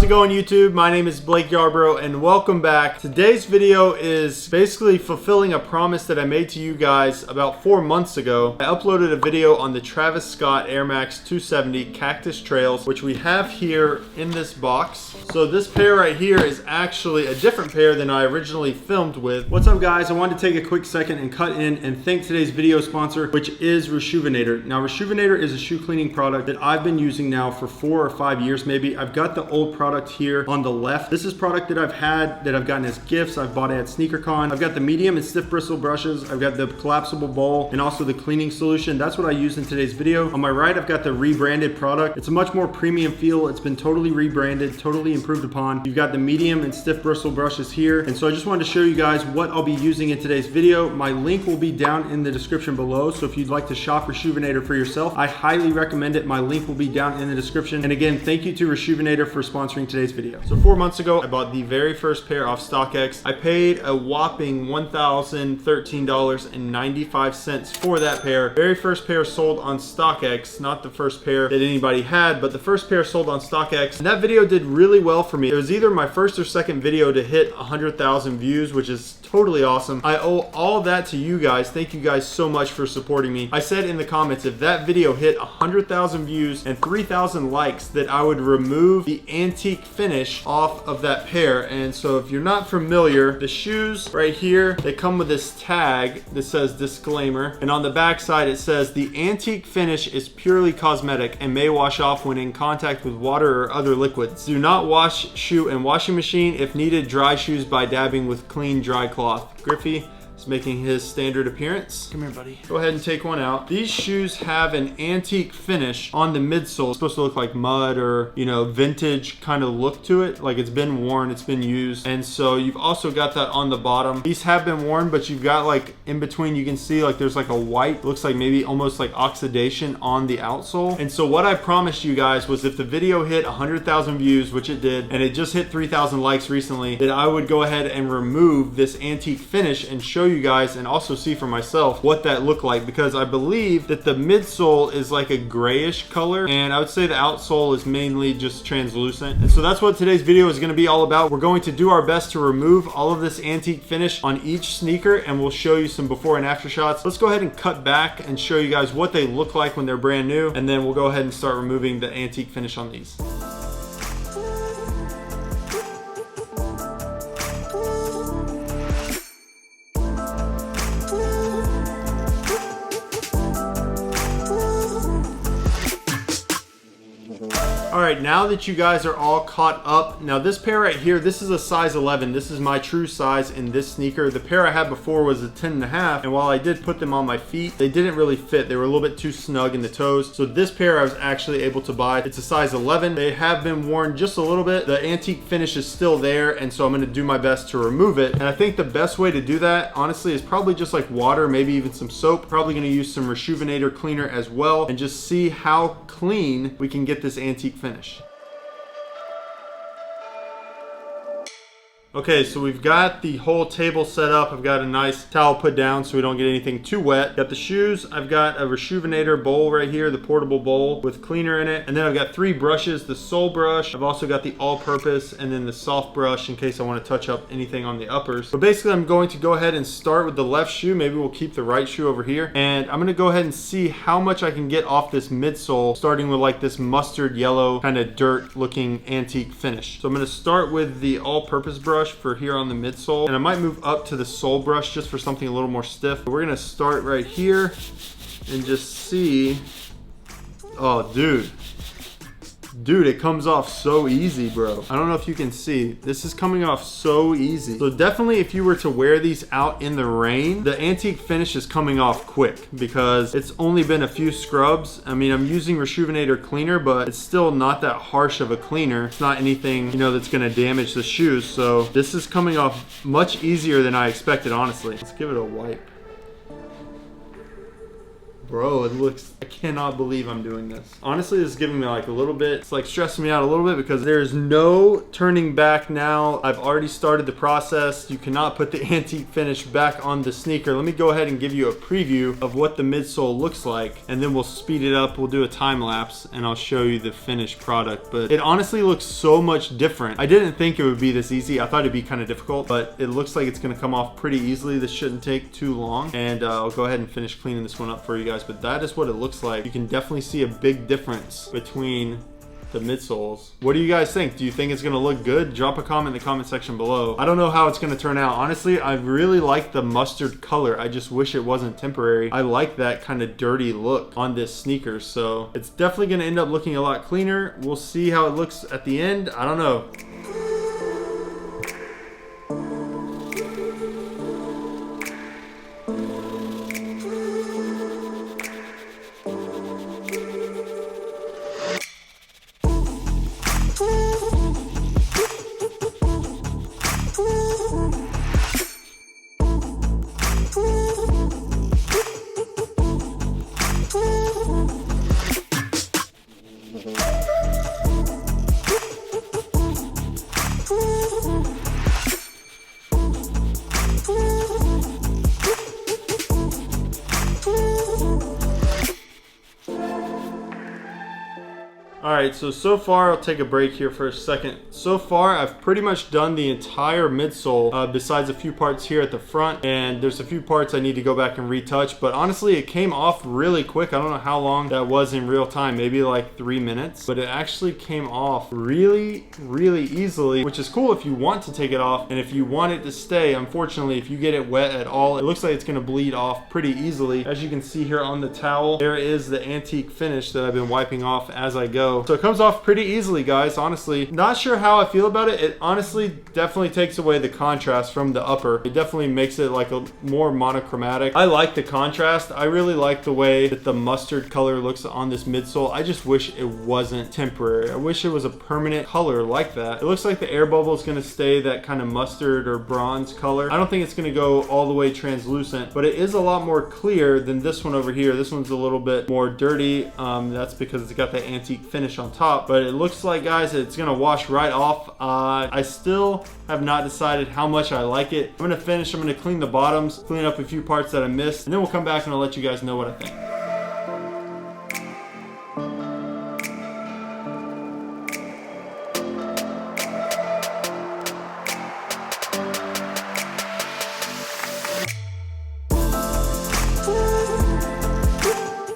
How's it going, YouTube? My name is Blake Yarbrough and welcome back. Today's video is basically fulfilling a promise that I made to you guys about 4 months ago. I uploaded a video on the Travis Scott Air Max 270 Cactus Trails, which we have here in this box. So this pair right here is actually a different pair than I originally filmed with. What's up, guys? I wanted to take a quick second and cut in and thank today's video sponsor, which is Reshoevn8r. Now, Reshoevn8r is a shoe cleaning product that I've been using now for 4 or 5 years maybe. I've got the old product here on the left. This is product that I've had, that I've gotten as gifts. I've bought it at SneakerCon. I've got the medium and stiff bristle brushes. I've got the collapsible bowl and also the cleaning solution. That's what I used in today's video. On my right, I've got the rebranded product. It's a much more premium feel. It's been totally rebranded, totally improved upon. You've got the medium and stiff bristle brushes here. And so I just wanted to show you guys what I'll be using in today's video. My link will be down in the description below. So if you'd like to shop Reshoevn8r for yourself, I highly recommend it. My link will be down in the description. And again, thank you to Reshoevn8r for sponsoring today's video. So 4 months ago, I bought the very first pair off StockX. I paid a whopping $1,013.95 for that pair. Very first pair sold on StockX, not the first pair that anybody had, but the first pair sold on StockX. And that video did really well for me. It was either my first or second video to hit 100,000 views, which is totally awesome. I owe all that to you guys. Thank you guys so much for supporting me. I said in the comments, if that video hit 100,000 views and 3,000 likes, that I would remove the antique finish off of that pair. And so if you're not familiar, the shoes right here, they come with this tag that says disclaimer, and on the back side it says the antique finish is purely cosmetic and may wash off when in contact with water or other liquids. Do not wash shoe in washing machine. If needed, dry shoes by dabbing with clean dry cloth. Griffey is making his standard appearance. Come here, buddy. Go ahead and take one out. These shoes have an antique finish on the midsole. It's supposed to look like mud or, you know, vintage kind of look to it. Like it's been worn, it's been used. And so you've also got that on the bottom. These have been worn, but you've got like in between, you can see like there's like a white, looks like maybe almost like oxidation on the outsole. And so what I promised you guys was if the video hit 100,000 views, which it did, and it just hit 3,000 likes recently, that I would go ahead and remove this antique finish and show you guys and also see for myself what that looked like, because I believe that the midsole is like a grayish color and I would say the outsole is mainly just translucent. And so that's what today's video is going to be all about. We're going to do our best to remove all of this antique finish on each sneaker and we'll show you some before and after shots. Let's go ahead and cut back and show you guys what they look like when they're brand new, and then we'll go ahead and start removing the antique finish on these. All right, now that you guys are all caught up, now this pair right here, this is a size 11. This is my true size in this sneaker. The pair I had before was a 10.5, and while I did put them on my feet, they didn't really fit. They were a little bit too snug in the toes. So this pair I was actually able to buy. It's a size 11. They have been worn just a little bit. The antique finish is still there, and so I'm gonna do my best to remove it. And I think the best way to do that, honestly, is probably just like water, maybe even some soap. Probably gonna use some Reshoevn8r cleaner as well, and just see how clean we can get this antique finish. Okay, so we've got the whole table set up. I've got a nice towel put down so we don't get anything too wet. Got the shoes. I've got a Reshoevn8r bowl right here, the portable bowl with cleaner in it. And then I've got 3 brushes, the sole brush. I've also got the all-purpose and then the soft brush in case I want to touch up anything on the uppers. But basically, I'm going to go ahead and start with the left shoe. Maybe we'll keep the right shoe over here. And I'm going to go ahead and see how much I can get off this midsole, starting with like this mustard yellow kind of dirt looking antique finish. So I'm going to start with the all-purpose brush for here on the midsole, and I might move up to the sole brush just for something a little more stiff. But we're gonna start right here and just see. Oh, dude, it comes off so easy, bro. I don't know if you can see. This is coming off so easy. So definitely if you were to wear these out in the rain, the antique finish is coming off quick because it's only been a few scrubs. I mean, I'm using Reshoevn8r cleaner, but it's still not that harsh of a cleaner. It's not anything, you know, that's gonna damage the shoes. So this is coming off much easier than I expected, honestly. Let's give it a wipe. Bro, it looks, I cannot believe I'm doing this. Honestly, this is giving me like a little bit, it's like stressing me out a little bit because there's no turning back now. I've already started the process. You cannot put the antique finish back on the sneaker. Let me go ahead and give you a preview of what the midsole looks like, and then we'll speed it up. We'll do a time lapse and I'll show you the finished product. But it honestly looks so much different. I didn't think it would be this easy. I thought it'd be kind of difficult, but it looks like it's gonna come off pretty easily. This shouldn't take too long, and I'll go ahead and finish cleaning this one up for you guys. But that is what it looks like. You can definitely see a big difference between the midsoles. What do you guys think? Do you think it's gonna look good? Drop a comment in the comment section below. I don't know how it's gonna turn out. Honestly, I really like the mustard color. I just wish it wasn't temporary. I like that kind of dirty look on this sneaker, so it's definitely gonna end up looking a lot cleaner. We'll see how it looks at the end. I don't know. Alright, so far, I'll take a break here for a second. So far, I've pretty much done the entire midsole, besides a few parts here at the front, and there's a few parts I need to go back and retouch, but honestly, it came off really quick. I don't know how long that was in real time, maybe like 3 minutes, but it actually came off really, really easily, which is cool if you want to take it off, and if you want it to stay. Unfortunately, if you get it wet at all, it looks like it's gonna bleed off pretty easily. As you can see here on the towel, there is the antique finish that I've been wiping off as I go. So it comes off pretty easily, guys, honestly. Not sure how I feel about it. It honestly definitely takes away the contrast from the upper. It definitely makes it like a more monochromatic. I like the contrast. I really like the way that the mustard color looks on this midsole. I just wish it wasn't temporary. I wish it was a permanent color like that. It looks like the air bubble is going to stay that kind of mustard or bronze color. I don't think it's going to go all the way translucent, but it is a lot more clear than this one over here. This one's a little bit more dirty. That's because it's got that antique finish on top, but it looks like, guys, it's gonna wash right off. I still have not decided how much I like it. I'm gonna finish, I'm gonna clean the bottoms, clean up a few parts that I missed, and then we'll come back and I'll let you guys know what I think.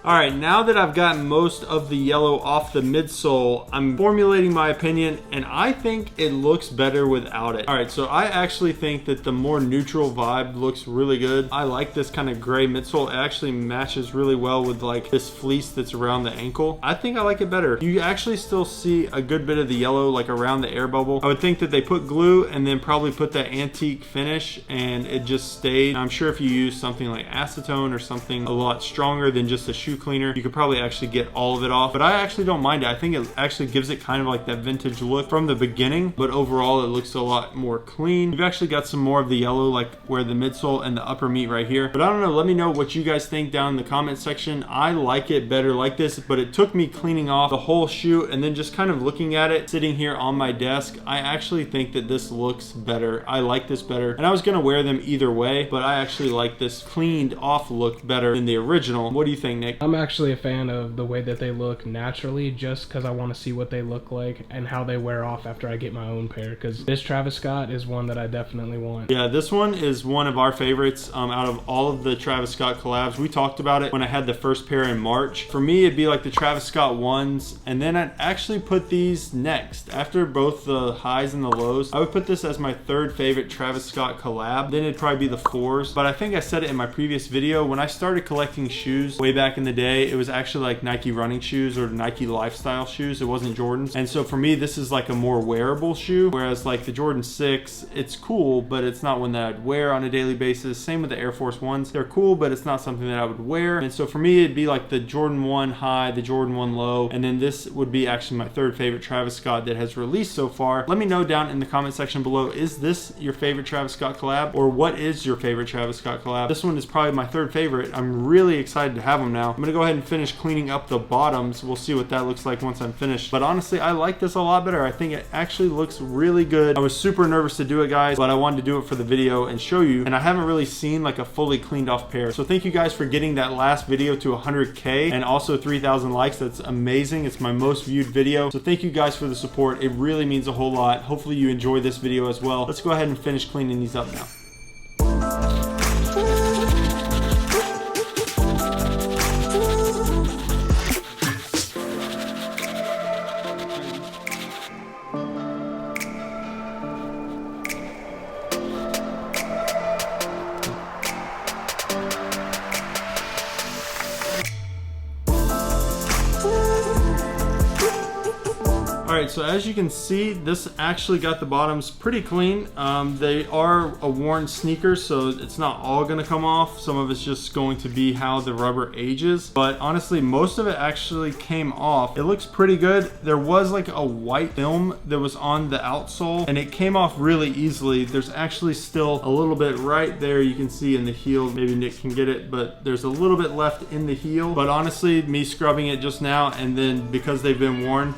Alright, now that I've gotten most of the yellow off the midsole, I'm formulating my opinion, and I think it looks better without it. Alright, so I actually think that the more neutral vibe looks really good. I like this kind of gray midsole. It actually matches really well with like this fleece that's around the ankle. I think I like it better. You actually still see a good bit of the yellow like around the air bubble. I would think that they put glue and then probably put that antique finish and it just stayed. I'm sure if you use something like acetone or something a lot stronger than just a shoe cleaner, you could probably actually get all of it off, but I actually don't mind it. I think it actually gives it kind of like that vintage look from the beginning, but overall it looks a lot more clean. You've actually got some more of the yellow like where the midsole and the upper meet right here, but I don't know. Let me know what you guys think down in the comment section. I like it better like this, but it took me cleaning off the whole shoe and then just kind of looking at it sitting here on my desk. I actually think that this looks better. I like this better, and I was gonna wear them either way, but I actually like this cleaned off look better than the original. What do you think, Nick? I'm actually a fan of the way that they look naturally, just because I want to see what they look like and how they wear off after I get my own pair, because this Travis Scott is one that I definitely want. Yeah, this one is one of our favorites out of all of the Travis Scott collabs. We talked about it when I had the first pair in March. For me, it'd be like the Travis Scott ones, and then I'd actually put these next. After both the highs and the lows, I would put this as my third favorite Travis Scott collab. Then it'd probably be the fours, but I think I said it in my previous video. When I started collecting shoes way back in the day, it was actually like Nike running shoes or Nike lifestyle shoes. It wasn't Jordans. And so for me, this is like a more wearable shoe, whereas like the Jordan 6, it's cool, but it's not one that I'd wear on a daily basis. Same with the Air Force Ones. They're cool, but it's not something that I would wear. And so for me, it'd be like the Jordan 1 high, the Jordan 1 low, and then this would be actually my third favorite Travis Scott that has released so far. Let me know down in the comment section below, is this your favorite Travis Scott collab, or what is your favorite Travis Scott collab? This one is probably my third favorite. I'm really excited to have them now. I'm gonna go ahead and finish cleaning up the bottoms. We'll see what that looks like once I'm finished. But honestly, I like this a lot better. I think it actually looks really good. I was super nervous to do it, guys, but I wanted to do it for the video and show you. And I haven't really seen like a fully cleaned off pair. So thank you guys for getting that last video to 100K and also 3,000 likes. That's amazing. It's my most viewed video. So thank you guys for the support. It really means a whole lot. Hopefully you enjoyed this video as well. Let's go ahead and finish cleaning these up now. Alright, so as you can see, this actually got the bottoms pretty clean. They are a worn sneaker, so it's not all gonna come off. Some of it's just going to be how the rubber ages. But honestly, most of it actually came off. It looks pretty good. There was like a white film that was on the outsole, and it came off really easily. There's actually still a little bit right there you can see in the heel. Maybe Nick can get it, but there's a little bit left in the heel. But honestly, me scrubbing it just now, and then because they've been worn,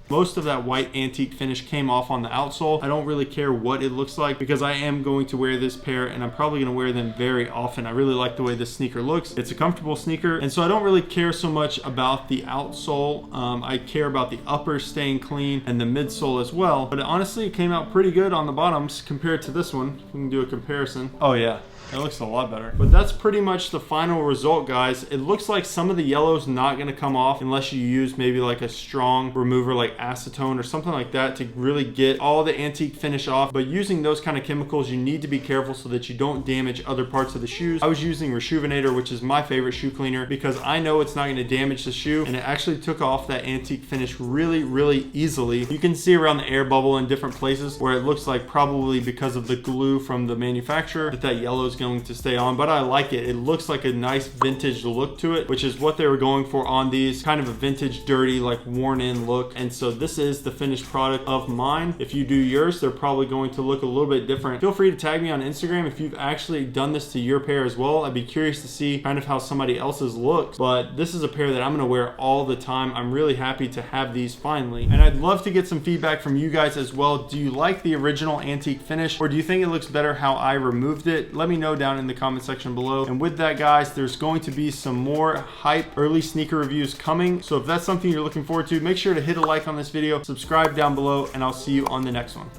most of that white antique finish came off on the outsole. I don't really care what it looks like because I am going to wear this pair and I'm probably going to wear them very often. I really like the way this sneaker looks. It's a comfortable sneaker, and so I don't really care so much about the outsole. I care about the upper staying clean and the midsole as well. But honestly, it came out pretty good on the bottoms compared to this one. We can do a comparison. Oh yeah. It looks a lot better. But that's pretty much the final result, guys. It looks like some of the yellow's not gonna come off unless you use maybe like a strong remover like acetone or something like that to really get all the antique finish off. But using those kind of chemicals, you need to be careful so that you don't damage other parts of the shoes. I was using Reshoevn8r, which is my favorite shoe cleaner, because I know it's not gonna damage the shoe, and it actually took off that antique finish really, really easily. You can see around the air bubble in different places where it looks like probably because of the glue from the manufacturer that yellow is going to stay on, but I like it. It looks like a nice vintage look to it, which is what they were going for on these, kind of a vintage, dirty, like worn in look. And so this is the finished product of mine. If you do yours, they're probably going to look a little bit different. Feel free to tag me on Instagram if you've actually done this to your pair as well. I'd be curious to see kind of how somebody else's looks, but this is a pair that I'm gonna wear all the time. I'm really happy to have these finally, and I'd love to get some feedback from you guys as well. Do you like the original antique finish, or do you think it looks better how I removed it? Let me know down in the comment section below. And with that, guys, there's going to be some more hype early sneaker reviews coming. So if that's something you're looking forward to, make sure to hit a like on this video, subscribe down below, and I'll see you on the next one.